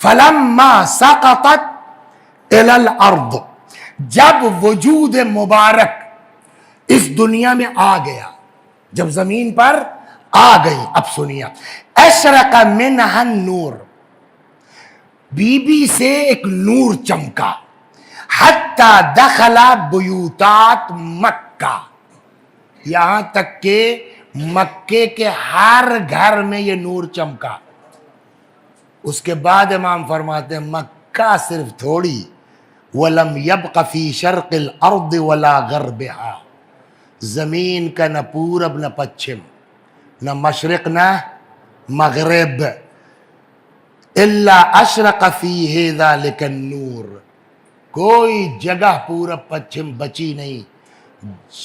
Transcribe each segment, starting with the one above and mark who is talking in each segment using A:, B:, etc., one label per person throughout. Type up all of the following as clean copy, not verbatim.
A: فلما سقطت الی الارض، جب وجود مبارک اس دنیا میں آ گیا، جب زمین پر آ گئی، اب سنیے، اشرق منها النور، بی بی سے ایک نور چمکا، حتی دخل بیوتات مکہ، یہاں تک کہ مکے کے ہر گھر میں یہ نور چمکا۔ اس کے بعد امام فرماتے ہیں مکہ صرف تھوڑی، وَلَمْ يَبْقَ فِي شَرْقِ الْأَرْضِ وَلَا غَرْبِهَا، زمین کا نہ پورب نہ پچھم، نہ مشرق نہ مغرب، إِلَّا أَشْرَقَ فِيهِ ذَلِكَ النُّورِ، کوئی جگہ پورب پچھم بچی نہیں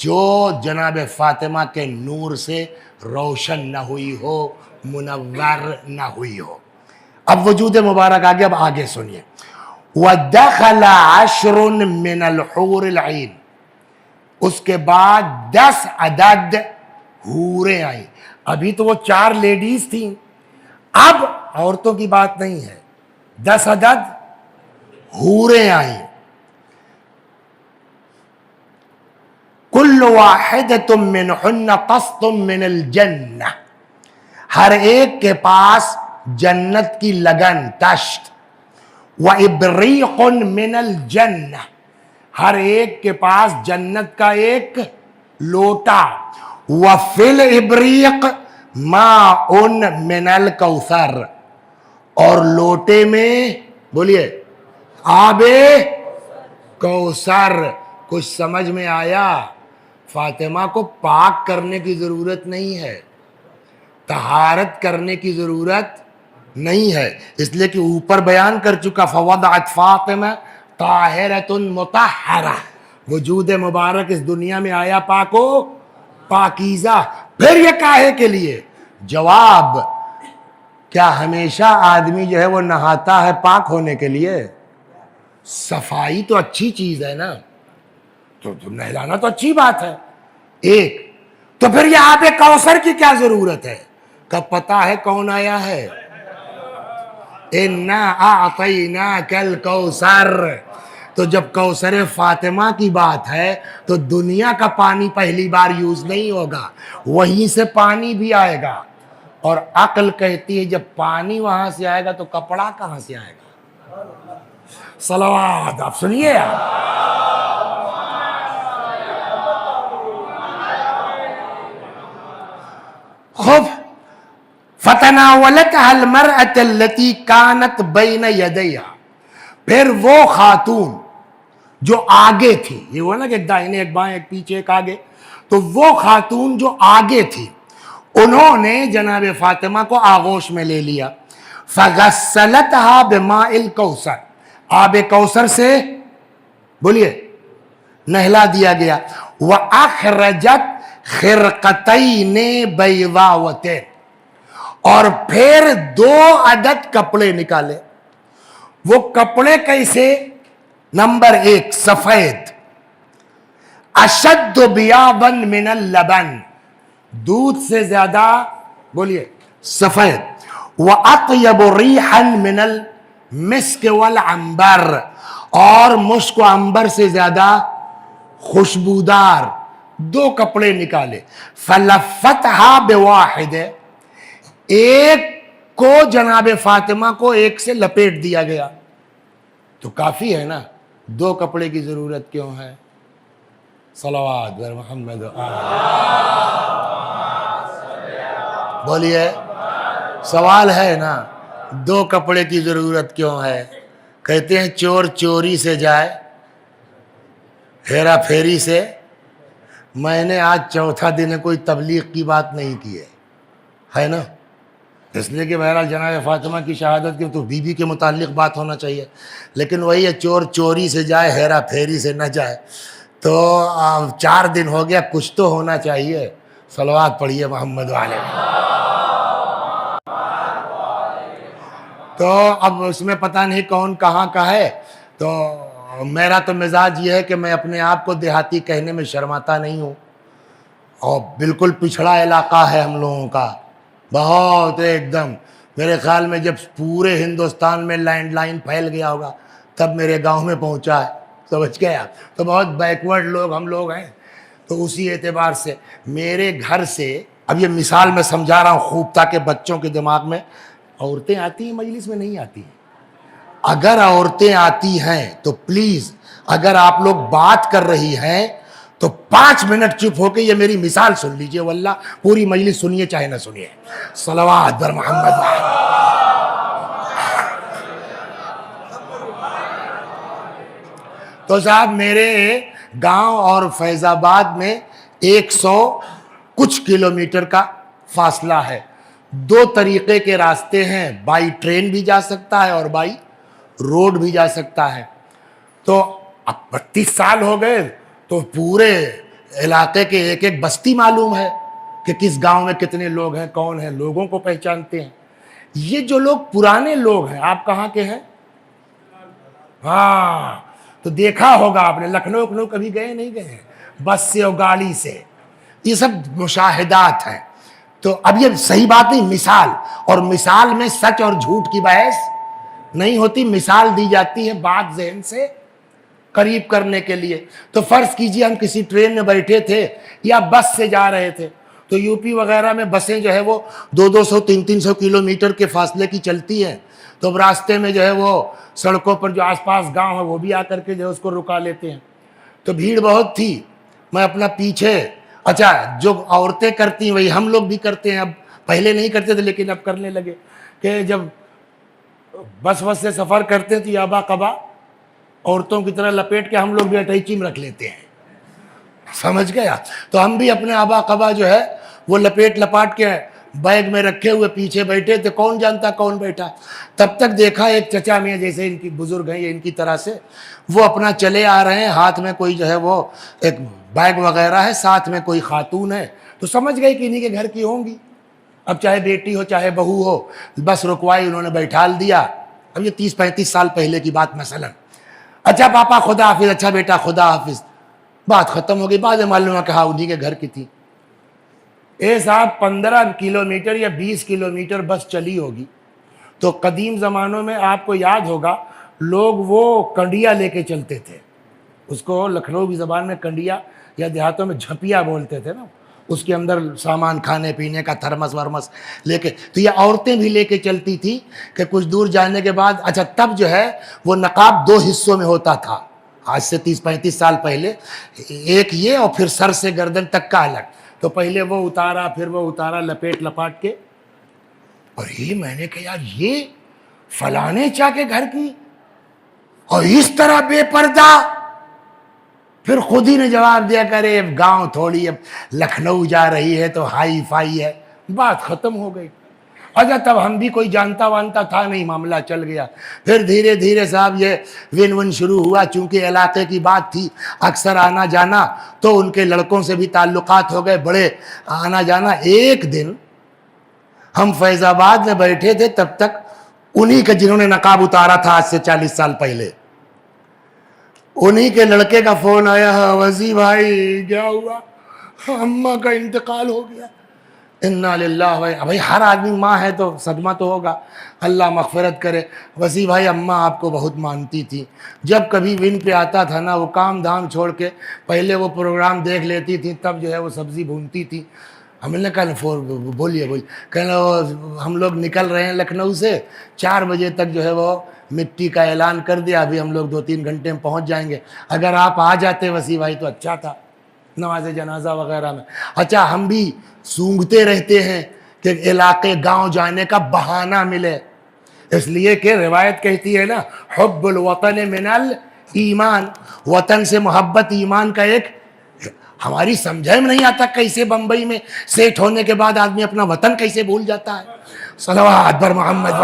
A: جو جناب فاطمہ کے نور سے روشن نہ ہوئی ہو، منور نہ ہوئی ہو۔ اب وجود مبارک آگے، اب آگے سنیے، وَدَخَلَ عَشْرٌ مِّنَ الْحُورِ الْعِينِ، اس کے بعد 10 عدد حوریں آئیں۔ ابھی تو وہ 4 لیڈیز تھیں، اب عورتوں کی بات نہیں ہے، 10 عدد حوریں آئیں۔ کل واحدۃ منہن قسط من الجنہ، ہر ایک کے پاس جنت کی لگن، تشت، وابریق من الجنہ، ہر ایک کے پاس جنت کا ایک لوٹا، وفی الابریق ماء من الکوثر، اور لوٹے میں بولیے آب کوثر۔ کچھ سمجھ میں آیا؟ فاطمہ کو پاک کرنے کی ضرورت نہیں ہے، طہارت کرنے کی ضرورت نہیں ہے، اس لیے کہ اوپر بیان کر چکا فوضعت فاطمہ طاہرۃ مطہرہ، وجود مبارک اس دنیا میں آیا پاک و پاکیزہ۔ پھر یہ کاہے کے لیے؟ جواب، کیا ہمیشہ آدمی جو ہے وہ نہاتا ہے پاک ہونے کے لیے؟ صفائی تو اچھی چیز ہے نا، تو نہلانا تو اچھی بات ہے۔ ایک تو پھر یہ آب کوثر کی کیا ضرورت ہے؟ کب پتہ ہے کون آیا ہے؟ اِنَّا أَعْطَيْنَاكَ الْكَوْثَرَ، تو جب کوثر فاطمہ کی بات ہے تو دنیا کا پانی پہلی بار یوز نہیں ہوگا، وہیں سے پانی بھی آئے گا، اور عقل کہتی ہے جب پانی وہاں سے آئے گا تو کپڑا کہاں سے آئے گا؟ صلوات، آپ سنیے۔ خوب فتناولتها المرأة التي كانت بين يديها، پھر وہ خاتون جو آگے تھی، یہ ہوا نا کہ دائیں ایک بائیں ایک پیچھے ایک آگے، تو وہ خاتون جو آگے تھی انہوں نے جناب فاطمہ کو آغوش میں لے لیا، فغسلتها بماء الکوثر، آب کوثر سے بولیے نہلا دیا گیا، وَأَخْرَجَتْ خِرْقَتَيْنِ بَيْضَاوَتَيْنِ، اور پھر 2 عدد کپڑے نکالے۔ وہ کپڑے کیسے؟ نمبر 1 سفید، اشد بیاضا من اللبن، دودھ سے زیادہ بولیے سفید، واطیب ریحا من المسک والعنبر، اور مشک و عنبر سے زیادہ خوشبودار، 2 کپڑے نکالے، فلفتھا بواحد، ایک کو جناب فاطمہ کو ایک سے لپیٹ دیا گیا، تو کافی ہے نا، 2 کپڑے کی ضرورت کیوں ہے؟ صلوات بر محمد بولیے، سوال ہے نا، 2 کپڑے کی ضرورت کیوں ہے؟ کہتے ہیں چور چوری سے جائے، ہیرا پھیری سے۔ میں نے آج 4تھا دن ہے، کوئی تبلیغ کی بات نہیں کی ہے نا، اس لیے کہ بہرحال جناب فاطمہ کی شہادت کی تو بی بی کے متعلق بات ہونا چاہیے، لیکن وہی ہے چور چوری سے جائے ہیرا پھیری سے نہ جائے، تو 4 دن ہو گیا، کچھ تو ہونا چاہیے۔ صلوات پڑھیے محمد علیہ۔ تو اب اس میں پتہ نہیں کون کہاں کا ہے، تو میرا تو مزاج یہ ہے کہ میں اپنے آپ کو دیہاتی کہنے میں شرماتا نہیں ہوں، اور بالکل پچھڑا علاقہ ہے ہم لوگوں کا، بہت ایک دم میرے خیال میں جب پورے ہندوستان میں لینڈ لائن پھیل گیا ہوگا تب میرے گاؤں میں پہنچا ہے، سمجھ گئے آپ؟ تو بہت بیکورڈ لوگ ہم لوگ ہیں، تو اسی اعتبار سے میرے گھر سے، اب یہ مثال میں سمجھا رہا ہوں خوب تاکہ بچوں کے دماغ میں، عورتیں آتی ہیں مجلس میں نہیں آتی ہیں؟ اگر عورتیں آتی ہیں تو پلیز، اگر آپ لوگ بات کر رہی ہیں تو 5 منٹ چپ ہو کے یہ میری مثال سن لیجئے، واللہ پوری مجلس سنیے چاہے نہ سنیے، صلوات بر محمد۔ تو صاحب میرے گاؤں اور فیض آباد میں 100 کچھ کلومیٹر کا فاصلہ ہے، 2 طریقے کے راستے ہیں، بائی ٹرین بھی جا سکتا ہے اور بائی روڈ بھی جا سکتا ہے۔ تو اب 32 سال ہو گئے تو پورے علاقے کے ایک ایک بستی معلوم ہے کہ کس گاؤں میں کتنے لوگ ہیں، کون ہیں، لوگوں کو پہچانتے ہیں۔ یہ جو لوگ پرانے لوگ ہیں، آپ کہاں کے ہیں؟ ہاں، تو دیکھا ہوگا آپ نے، لکھنؤ کبھی گئے نہیں گئے ہیں؟ بس سے اور گاڑی سے، یہ سب مشاہدات ہیں۔ تو اب یہ صحیح بات نہیں، مثال، اور مثال میں سچ اور جھوٹ کی بحث نہیں ہوتی، مثال دی جاتی ہے بات ذہن سے قریب کرنے کے لیے۔ تو فرض کیجئے ہم کسی ٹرین میں بیٹھے تھے یا بس سے جا رہے تھے، تو یو پی وغیرہ میں بسیں جو ہے وہ 200 300 کلومیٹر کے فاصلے کی چلتی ہیں، تو اب راستے میں جو ہے وہ سڑکوں پر جو آس پاس گاؤں ہے وہ بھی آ کر کے جو ہے اس کو رکا لیتے ہیں۔ تو بھیڑ بہت تھی، میں اپنا پیچھے، اچھا جو عورتیں کرتی ہیں وہی ہم لوگ بھی کرتے ہیں، اب پہلے نہیں کرتے تھے لیکن اب کرنے لگے، کہ جب بس سے سفر کرتے ہیں تو یہ ابا قبا عورتوں کی طرح لپیٹ کے ہم لوگ بھی اٹیچی میں رکھ لیتے ہیں، سمجھ گیا؟ تو ہم بھی اپنے ابا قبا جو ہے وہ لپیٹ لپاٹ کے بیگ میں رکھے ہوئے پیچھے بیٹھے تھے، کون جانتا کون بیٹھا۔ تب تک دیکھا ایک چچا میاں، جیسے ان کی بزرگ ہیں یا ان کی طرح سے، وہ اپنا چلے آ رہے ہیں، ہاتھ میں کوئی جو ہے وہ ایک بیگ وغیرہ ہے، ساتھ میں کوئی خاتون ہے، تو سمجھ گئے کہ انہی کے گھر کی ہوں گی، اب چاہے بیٹی ہو چاہے بہو ہو، بس رکوائی، انہوں نے بیٹھال دیا۔ اب یہ 30-35 سال پہلے کی بات مثلا، اچھا پاپا خدا حافظ، اچھا بیٹا خدا حافظ، بات ختم ہو گئی۔ بعد میں معلوم ہے کہ ہاں انہی کے گھر کی تھی۔ صاحب 15 کلومیٹر یا 20 کلومیٹر بس چلی ہوگی، تو قدیم زمانوں میں آپ کو یاد ہوگا لوگ وہ کنڈیا لے کے چلتے تھے، اس کو لکھنؤ کی زبان میں کنڈیا یا دیہاتوں میں جھپیا بولتے تھے نا، اس کے اندر سامان کھانے پینے کا تھرمس ورمس لے کے، تو یہ عورتیں بھی لے کے چلتی تھی کہ کچھ دور جانے کے بعد، اچھا تب جو ہے وہ نقاب 2 حصوں میں ہوتا تھا، آج سے 30-35 سال پہلے، ایک یہ اور پھر سر سے گردن تک کا الگ، تو پہلے وہ اتارا پھر وہ اتارا لپیٹ لپاٹ کے، اور یہ میں نے کہا یار یہ فلانے چا کے گھر کی، اور اس طرح بے پردہ۔ پھر خود ہی نے جواب دیا کرے گاؤں تھوڑی، اب لکھنؤ جا رہی ہے تو ہائی فائی ہے، بات ختم ہو گئی۔ اچھا تب ہم بھی کوئی جانتا وانتا تھا نہیں، معاملہ چل گیا۔ پھر دھیرے دھیرے صاحب یہ ون شروع ہوا، چونکہ علاقے کی بات تھی، اکثر آنا جانا، تو ان کے لڑکوں سے بھی تعلقات ہو گئے، بڑے آنا جانا۔ ایک دن ہم فیض آباد میں بیٹھے تھے، تب تک انہی کے جنہوں نے نقاب اتارا تھا آج سے 40 سال پہلے، انہی کے لڑکے کا فون آیا، وزی بھائی کیا ہوا؟ اماں کا انتقال ہو گیا۔ انا للہ، بھائی ہر آدمی ماں ہے تو صدمہ تو ہوگا، اللہ مغفرت کرے۔ وسیع بھائی اماں آپ کو بہت مانتی تھی، جب کبھی ون پہ آتا تھا نا وہ کام دھام چھوڑ کے پہلے وہ پروگرام دیکھ لیتی تھی، تب جو ہے وہ سبزی بھونتی تھی۔ ہم نے کہا بولیے کہنا ہم لوگ نکل رہے ہیں لکھنؤ سے، 4 بجے تک جو ہے وہ مٹی کا اعلان کر دیا، ابھی ہم لوگ 2-3 گھنٹے میں پہنچ جائیں گے، اگر آپ آ جاتے وسیع بھائی تو اچھا تھا، نماز جنازہ وغیرہ میں۔ اچھا ہم بھی سونگتے رہتے ہیں کہ علاقے گاؤں جانے کا بہانہ ملے، اس لیے کہ روایت کہتی ہے نا، حب الوطن من الایمان، وطن سے محبت ایمان کا ایک، ہماری سمجھے میں نہیں آتا کیسے بمبئی میں سیٹ ہونے کے بعد آدمی اپنا وطن کیسے بھول جاتا ہے۔ صلوات بر محمد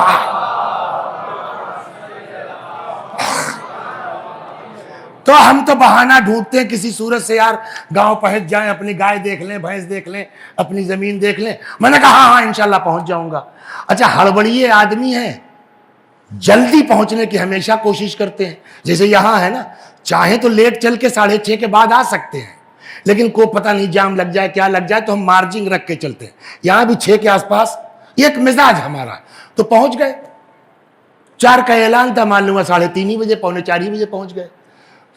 A: تو ہم تو بہانہ ڈھونڈتے ہیں کسی صورت سے، یار گاؤں پہنچ جائیں، اپنی گائے دیکھ لیں، بھینس دیکھ لیں، اپنی زمین دیکھ لیں۔ میں نے کہا ہاں انشاءاللہ پہنچ جاؤں گا۔ اچھا ہڑبڑیے آدمی ہیں، جلدی پہنچنے کی ہمیشہ کوشش کرتے ہیں، جیسے یہاں ہے نا، چاہیں تو لیٹ چل کے 6:30 کے بعد آ سکتے ہیں، لیکن کو پتہ نہیں جام لگ جائے کیا لگ جائے، تو ہم مارجنگ رکھ کے چلتے ہیں۔ یہاں بھی 6 کے آس پاس یہ ایک مزاج ہمارا. تو پہنچ گئے, 4 کا اعلان تھا, معلوم ہوا 3:30 بجے, 3:45 بجے پہنچ گئے.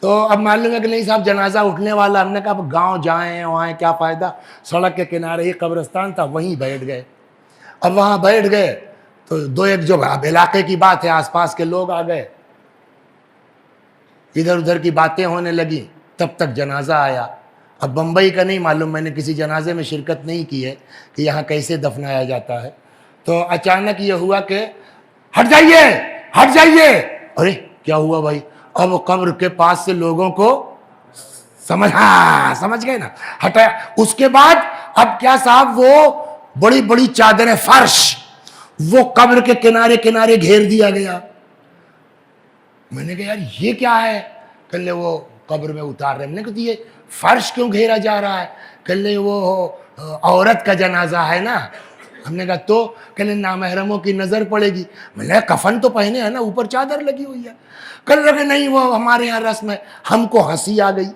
A: تو اب معلوم ہے کہ نہیں صاحب جنازہ اٹھنے والا. ہم نے کہا اب گاؤں جائیں وہاں کیا فائدہ, سڑک کے کنارے ہی قبرستان تھا, وہیں بیٹھ گئے. اب وہاں بیٹھ گئے تو 2-1 جو اب علاقے کی بات ہے, آس پاس کے لوگ آ گئے, ادھر ادھر کی باتیں ہونے لگی, تب تک جنازہ آیا. اب بمبئی کا نہیں معلوم, میں نے کسی جنازے میں شرکت نہیں کی ہے کہ یہاں کیسے دفنایا جاتا ہے. تو اچانک یہ ہوا کہ ہٹ جائیے ہٹ جائیے. ارے کیا ہوا بھائی؟ اب قبر کے پاس سے لوگوں کو سمجھ گئے نا, ہٹایا. اس کے بعد اب کیا صاحب, وہ بڑی بڑی چادریں فرش وہ قبر کے کنارے کنارے گھیر دیا گیا. میں نے کہا یار یہ کیا ہے؟ کہ لے وہ قبر میں اتار رہے. میں نے کہا یہ فرش کیوں گھیرا جا رہا ہے؟ کہ لے وہ عورت کا جنازہ ہے نا. ہم نے کہا تو کہ لے نامحرموں کی نظر پڑے گی. میں نے کہا کفن تو پہنے ہے نا, اوپر چادر لگی ہوئی ہے. کہ لگے نہیں وہ ہمارے یہاں رسم ہے. ہم کو ہنسی آ گئی.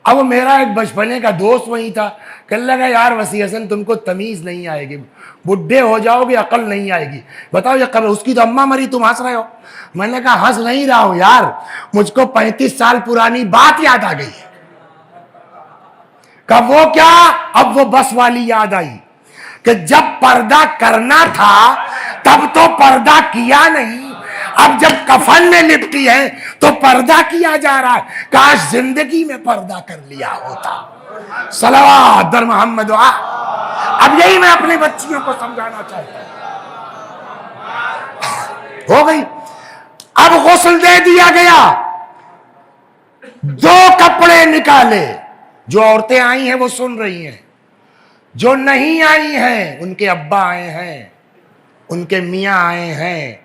A: اب میرا ایک بچپنے کا دوست وہیں تھا, کہنے لگا یار وسیع حسن تم کو تمیز نہیں آئے گی, بڈھے ہو جاؤ گے عقل نہیں آئے گی. بتاؤ یہ قبر, اس کی تو اماں مری, تم ہنس رہے ہو. میں نے کہا ہنس نہیں رہا ہوں یار, مجھ کو 35 سال پرانی بات یاد آ گئی. کب وہ کیا؟ اب وہ بس والی یاد آئی کہ جب پردہ کرنا تھا تب تو پردہ کیا نہیں, اب جب کفن میں لپٹی ہے تو پردہ کیا جا رہا ہے. کاش زندگی میں پردہ کر لیا ہوتا. صلوات در محمد. اب یہی میں اپنی بچیوں کو سمجھانا چاہتا ہوں. ہو گئی, اب غسل دے دیا گیا, 2 کپڑے نکالے. جو عورتیں آئی ہیں وہ سن رہی ہیں, جو نہیں آئی ہیں ان کے ابا آئے ہیں, ان کے میاں آئے ہیں,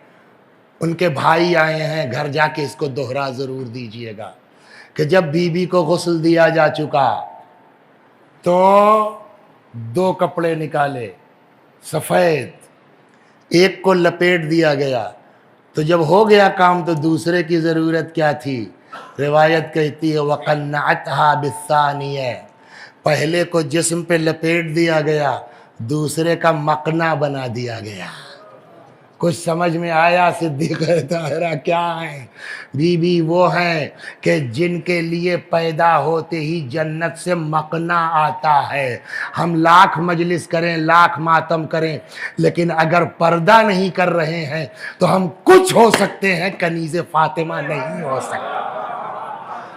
A: ان کے بھائی آئے ہیں. گھر جا کے اس کو دوہرا ضرور دیجئے گا کہ جب بیوی کو غسل دیا جا چکا تو 2 کپڑے نکالے سفید, ایک کو لپیٹ دیا گیا. تو جب ہو گیا کام تو دوسرے کی ضرورت کیا تھی؟ روایت کہتی ہے وَقَنَّعَتْهَا بِالثَّانِيَةِ, پہلے کو جسم پہ لپیٹ دیا گیا, دوسرے کا مقنا بنا دیا گیا. کچھ سمجھ میں آیا؟ صدیق طاہرہ کیا ہیں؟ بی بی وہ ہیں کہ جن کے لیے پیدا ہوتے ہی جنت سے مقنا آتا ہے. ہم لاکھ مجلس کریں, لاکھ ماتم کریں, لیکن اگر پردہ نہیں کر رہے ہیں تو ہم کچھ ہو سکتے ہیں, کنیز فاطمہ نہیں ہو سکتے.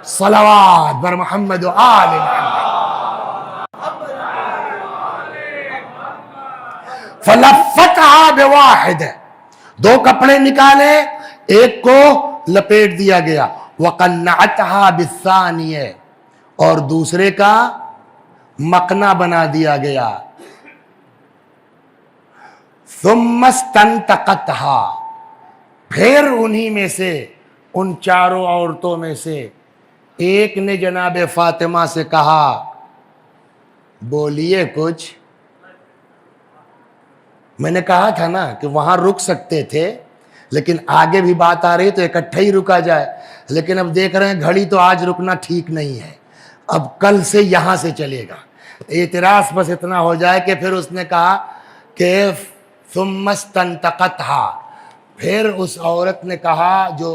A: صلوات بر محمد و آل محمد. فَلَفَّتْهَا بِوَاحِدٍ, 2 کپڑے نکالے, ایک کو لپیٹ دیا گیا. وَقَنَّعَتْهَا بِالثَّانِيَةِ, اور دوسرے کا مقنا بنا دیا گیا. ثُمَّ اسْتَنْتَقَتْهَا, پھر انہی میں سے, ان 4 عورتوں میں سے ایک نے جناب فاطمہ سے کہا بولیے کچھ. میں نے کہا تھا نا کہ وہاں رک سکتے تھے, لیکن آگے بھی بات آ رہی تو اکٹھے ہی رکا جائے. لیکن اب دیکھ رہے ہیں گھڑی تو آج رکنا ٹھیک نہیں ہے, اب کل سے یہاں سے چلے گا. اعتراض بس اتنا ہو جائے کہ پھر اس نے کہا کہ ثم استنطقتها, پھر اس عورت نے کہا جو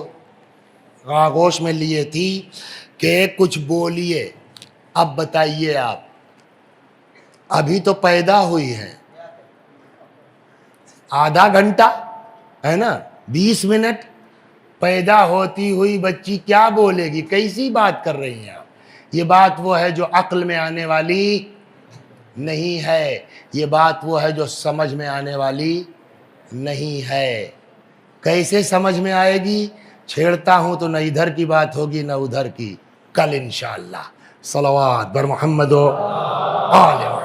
A: آغوش میں لیے تھی کہ کچھ بولیے, اب بتائیے آپ, ابھی تو پیدا ہوئی ہے, آدھا گھنٹہ ہے نا, 20 منٹ, پیدا ہوتی ہوئی بچی کیا بولے گی؟ کیسی بات کر رہی ہیں آپ؟ یہ بات وہ ہے جو عقل میں آنے والی نہیں ہے, یہ بات وہ ہے جو سمجھ میں آنے والی نہیں ہے. کیسے سمجھ میں آئے گی؟ چھیڑتا ہوں تو نہ ادھر کی بات ہوگی نہ ادھر کی, کل انشاءاللہ. صلوات بر محمد و آل محمد.